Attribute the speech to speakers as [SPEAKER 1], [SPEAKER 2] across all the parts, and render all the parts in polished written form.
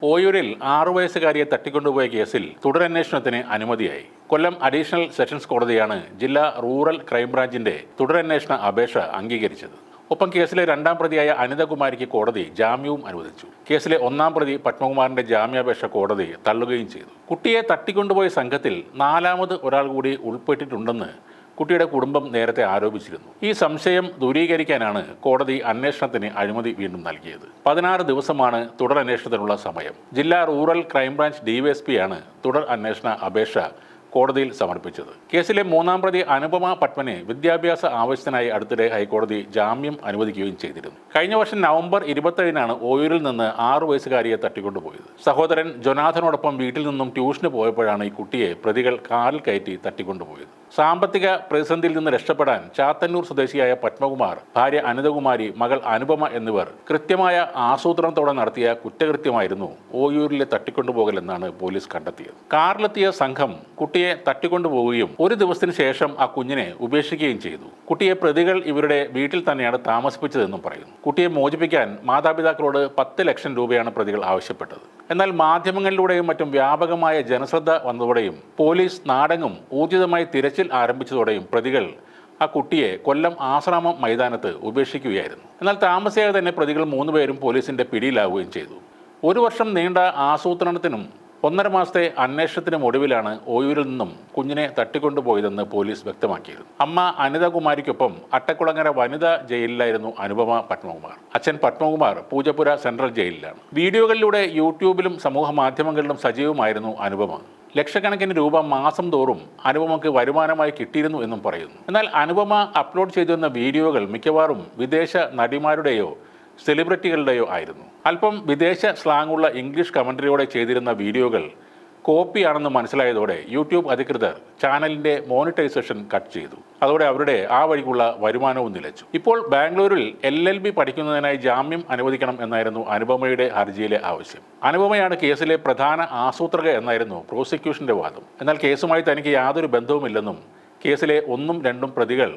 [SPEAKER 1] ഓയൂരിൽ 6 വയസ്സുകാരിയെ തട്ടിക്കൊണ്ടുപോയ കേസിൽ തുടരന്വേഷണത്തിന് അനുമതിയായി. കൊല്ലം അഡീഷണൽ സെഷൻസ് കോടതിയാണ് ജില്ലാ റൂറൽ ക്രൈംബ്രാഞ്ചിന്റെ തുടരന്വേഷണ അപേക്ഷ അംഗീകരിച്ചത്. ഒപ്പം കേസിലെ 2ാം പ്രതിയായ അനിതകുമാരിക്ക് കോടതി ജാമ്യവും അനുവദിച്ചു. കേസിലെ 1ാം പ്രതി പത്മകുമാറിന്റെ ജാമ്യാപേക്ഷ കോടതി തള്ളുകയും ചെയ്തു. കുട്ടിയെ തട്ടിക്കൊണ്ടുപോയ സംഘത്തിൽ 4ാമത് ഒരാൾ കൂടി ഉൾപ്പെട്ടിട്ടുണ്ടെന്ന് കുട്ടിയുടെ കുടുംബം നേരത്തെ ആരോപിച്ചിരുന്നു. ഈ സംശയം ദൂരീകരിക്കാനാണ് കോടതി അന്വേഷണത്തിന് അനുമതി വീണ്ടും നൽകിയത്. 16 ദിവസമാണ് തുടരന്വേഷണത്തിനുള്ള സമയം. ജില്ലാ റൂറൽ ക്രൈംബ്രാഞ്ച് ഡിവൈഎസ്പിയാണ് തുടർ അന്വേഷണ അപേക്ഷ കോടതിയിൽ സമർപ്പിച്ചത്. കേസിലെ 3ാം പ്രതി അനുപമ പത്മനെ വിദ്യാഭ്യാസ ആവശ്യത്തിനായി അടുത്തിടെ ഹൈക്കോടതി ജാമ്യം അനുവദിക്കുകയും ചെയ്തിരുന്നു. കഴിഞ്ഞ വർഷം നവംബർ 27-നാണ് ഓയൂരിൽ നിന്ന് 6 വയസ്സുകാരിയെ തട്ടിക്കൊണ്ടുപോയത്. സഹോദരൻ ജൊനാഥനോടൊപ്പം വീട്ടിൽ നിന്നും ട്യൂഷന് പോയപ്പോഴാണ് ഈ കുട്ടിയെ പ്രതികൾ കാറിൽ കയറ്റി തട്ടിക്കൊണ്ടുപോയത്. സാമ്പത്തിക പ്രതിസന്ധിയിൽ നിന്ന് രക്ഷപ്പെടാൻ ചാത്തന്നൂർ സ്വദേശിയായ പത്മകുമാർ, ഭാര്യ അനിതകുമാരി, മകൾ അനുപമ എന്നിവർ കൃത്യമായ ആസൂത്രണത്തോടെ നടത്തിയ കുറ്റകൃത്യമായിരുന്നു ഓയൂരിലെ തട്ടിക്കൊണ്ടുപോകലെന്നാണ് പോലീസ് കണ്ടെത്തിയത്. കാറിലെത്തിയ സംഘം കുട്ടിയെ തട്ടിക്കൊണ്ടുപോവുകയും 1 ദിവസത്തിന് ശേഷം ആ കുഞ്ഞിനെ ഉപേക്ഷിക്കുകയും ചെയ്തു. കുട്ടിയെ പ്രതികൾ ഇവരുടെ വീട്ടിൽ തന്നെയാണ് താമസിപ്പിച്ചതെന്നും പറയുന്നു. കുട്ടിയെ മോചിപ്പിക്കാൻ മാതാപിതാക്കളോട് 10 ലക്ഷം രൂപയാണ് പ്രതികൾ ആവശ്യപ്പെട്ടത്. എന്നാൽ മാധ്യമങ്ങളിലൂടെയും മറ്റും വ്യാപകമായ ജനശ്രദ്ധ വന്നതോടെയും പോലീസ് നാടെങ്ങും ഊർജിതമായി തിരച്ചിൽ ആരംഭിച്ചതോടെയും പ്രതികൾ ആ കുട്ടിയെ കൊല്ലം ആശ്രാമം മൈതാനത്ത് ഉപേക്ഷിക്കുകയായിരുന്നു. എന്നാൽ താമസിയാതെ തന്നെ പ്രതികൾ 3 പേരും പോലീസിന്റെ പിടിയിലാവുകയും ചെയ്തു. 1 വർഷം നീണ്ട ആസൂത്രണത്തിനും 1.5 മാസത്തെ അന്വേഷണത്തിനും ഒടുവിലാണ് ഓയൂരിൽ നിന്നും കുഞ്ഞിനെ തട്ടിക്കൊണ്ടുപോയതെന്ന് പോലീസ് വ്യക്തമാക്കിയിരുന്നു. അമ്മ അനിതകുമാരിക്കൊപ്പം അട്ടക്കുളങ്ങര വനിതാ ജയിലിലായിരുന്നു അനുപമ പത്മകുമാർ. അച്ഛൻ പത്മകുമാർ പൂജപ്പുര സെൻട്രൽ ജയിലിലാണ്. വീഡിയോകളിലൂടെ യൂട്യൂബിലും സമൂഹ മാധ്യമങ്ങളിലും സജീവമായിരുന്നു അനുപമ. ലക്ഷക്കണക്കിന് രൂപ മാസം തോറും അനുപമയ്ക്ക് വരുമാനമായി കിട്ടിയിരുന്നു എന്നും പറയുന്നു. എന്നാൽ അനുപമ അപ്ലോഡ് ചെയ്തിരുന്ന വീഡിയോകൾ മിക്കവാറും വിദേശ നടിമാരുടെയോ സെലിബ്രിറ്റികളുടെയോ ആയിരുന്നു. അല്പം വിദേശ സ്ലാങ്ങുള്ള ഇംഗ്ലീഷ് കമന്ററിയോടെ ചെയ്തിരുന്ന വീഡിയോകൾ കോപ്പിയാണെന്ന് മനസ്സിലായതോടെ യൂട്യൂബ് അധികൃതർ ചാനലിന്റെ മോണിറ്റൈസേഷൻ കട്ട് ചെയ്തു. അതോടെ അവരുടെ ആ വഴിക്കുള്ള വരുമാനവും നിലച്ചു. ഇപ്പോൾ ബാംഗ്ലൂരിൽ LLB പഠിക്കുന്നതിനായി ജാമ്യം അനുവദിക്കണം എന്നായിരുന്നു അനുപമയുടെ ഹർജിയിലെ ആവശ്യം. അനുപമയാണ് കേസിലെ പ്രധാന ആസൂത്രക എന്നായിരുന്നു പ്രോസിക്യൂഷന്റെ വാദം. എന്നാൽ കേസുമായി തനിക്ക് യാതൊരു ബന്ധവുമില്ലെന്നും കേസിലെ 1ഉം 2ഉം പ്രതികൾ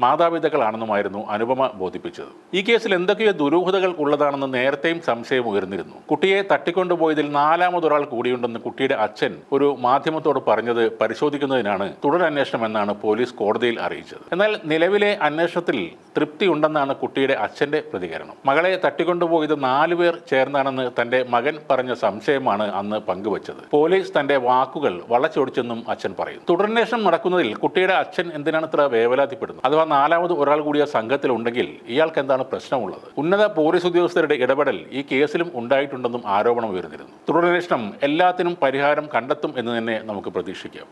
[SPEAKER 1] മാതാപിതാക്കളാണെന്നുമായിരുന്നു അനുപമ ബോധിപ്പിച്ചത്. ഈ കേസിൽ എന്തൊക്കെയോ ദുരൂഹതകൾ ഉള്ളതാണെന്ന് നേരത്തെയും സംശയം ഉയർന്നിരുന്നു. കുട്ടിയെ തട്ടിക്കൊണ്ടുപോയതിൽ 4ാമതൊരാൾ കൂടിയുണ്ടെന്ന് കുട്ടിയുടെ അച്ഛൻ ഒരു മാധ്യമത്തോട് പറഞ്ഞത് പരിശോധിക്കുന്നതിനാണ് തുടരന്വേഷണം എന്നാണ് പോലീസ് കോടതിയിൽ അറിയിച്ചത്. എന്നാൽ നിലവിലെ അന്വേഷണത്തിൽ തൃപ്തിയുണ്ടെന്നാണ് കുട്ടിയുടെ അച്ഛന്റെ പ്രതികരണം. മകളെ തട്ടിക്കൊണ്ടുപോയത് 4 പേർ ചേർന്നാണെന്ന് തന്റെ മകൻ പറഞ്ഞ സംശയമാണ് അന്ന് പങ്കുവച്ചത്. പോലീസ് തന്റെ വാക്കുകൾ വളച്ചൊടിച്ചെന്നും അച്ഛൻ പറയും. തുടരന്വേഷണം നടക്കുന്നതിൽ കുട്ടിയുടെ അച്ഛൻ എന്തിനാണ് ഇത്ര വേവലാതിപ്പെടുന്നത്? അഥവാ 4ാമത് ഒരാൾ കൂടിയ സംഘത്തിലുണ്ടെങ്കിൽ ഇയാൾക്ക് എന്താണ് പ്രശ്നമുള്ളത്? ഉന്നത പോലീസ് ഉദ്യോഗസ്ഥരുടെ ഇടപെടൽ ഈ കേസിലും ഉണ്ടായിട്ടുണ്ടെന്നും ആരോപണം ഉയർന്നിരുന്നു. തുടരന്വേഷണം എല്ലാത്തിനും പരിഹാരം കണ്ടെത്തും എന്ന് തന്നെ നമുക്ക് പ്രതീക്ഷിക്കാം.